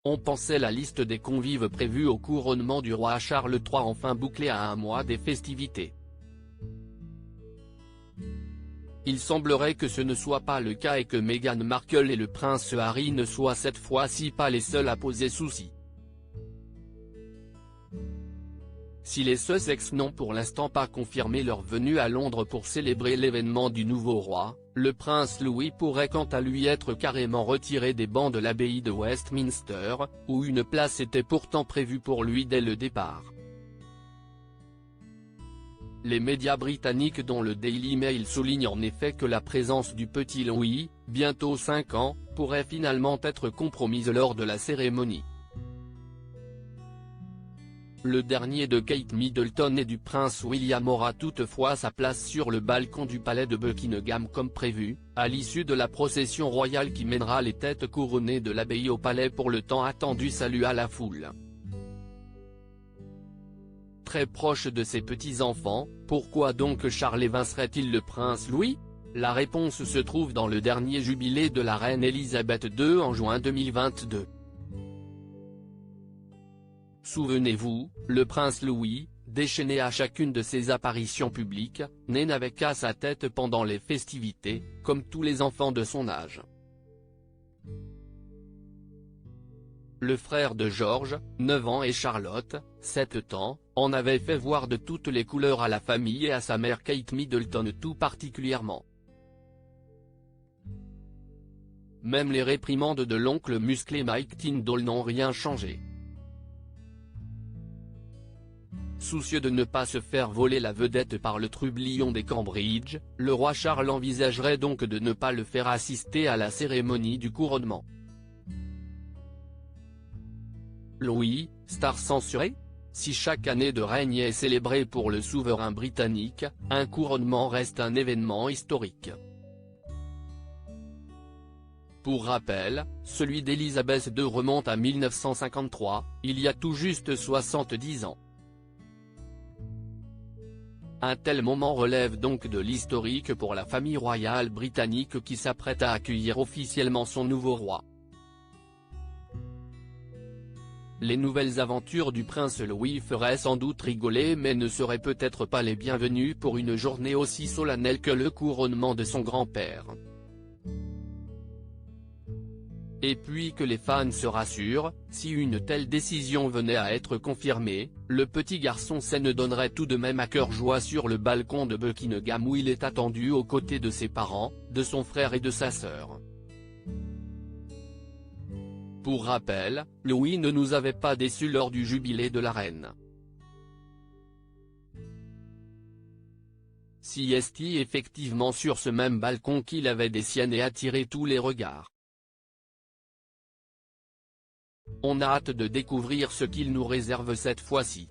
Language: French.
On pensait la liste des convives prévus au couronnement du roi Charles III enfin bouclée à un mois des festivités. Il semblerait que ce ne soit pas le cas et que Meghan Markle et le prince Harry ne soient cette fois-ci pas les seuls à poser souci. Si les Sussex n'ont pour l'instant pas confirmé leur venue à Londres pour célébrer l'événement du nouveau roi, le prince Louis pourrait quant à lui être carrément retiré des bancs de l'abbaye de Westminster, où une place était pourtant prévue pour lui dès le départ. Les médias britanniques dont le Daily Mail souligne en effet que la présence du petit Louis, bientôt 5 ans, pourrait finalement être compromise lors de la cérémonie. Le dernier de Kate Middleton et du prince William aura toutefois sa place sur le balcon du palais de Buckingham comme prévu, à l'issue de la procession royale qui mènera les têtes couronnées de l'abbaye au palais pour le tant attendu salut à la foule. Très proche de ses petits-enfants, pourquoi donc Charles évincerait-il le prince Louis? La réponse se trouve dans le dernier jubilé de la reine Elisabeth II en juin 2022. Souvenez-vous, le prince Louis, déchaîné à chacune de ses apparitions publiques, n'avait qu'à sa tête pendant les festivités, comme tous les enfants de son âge. Le frère de George, 9 ans et Charlotte, 7 ans, en avait fait voir de toutes les couleurs à la famille et à sa mère Kate Middleton tout particulièrement. Même les réprimandes de l'oncle musclé Mike Tindall n'ont rien changé. Soucieux de ne pas se faire voler la vedette par le trublion des Cambridge, le roi Charles envisagerait donc de ne pas le faire assister à la cérémonie du couronnement. Louis, star censurée? Si chaque année de règne est célébrée pour le souverain britannique, un couronnement reste un événement historique. Pour rappel, celui d'Élisabeth II remonte à 1953, il y a tout juste 70 ans. Un tel moment relève donc de l'historique pour la famille royale britannique qui s'apprête à accueillir officiellement son nouveau roi. Les nouvelles aventures du prince Louis feraient sans doute rigoler mais ne seraient peut-être pas les bienvenues pour une journée aussi solennelle que le couronnement de son grand-père. Et puis que les fans se rassurent, si une telle décision venait à être confirmée, le petit garçon ne donnerait tout de même à cœur joie sur le balcon de Buckingham où il est attendu aux côtés de ses parents, de son frère et de sa sœur. Pour rappel, Louis ne nous avait pas déçus lors du jubilé de la reine. Si est effectivement sur ce même balcon qu'il avait des siennes et attiré tous les regards. On a hâte de découvrir ce qu'il nous réserve cette fois-ci.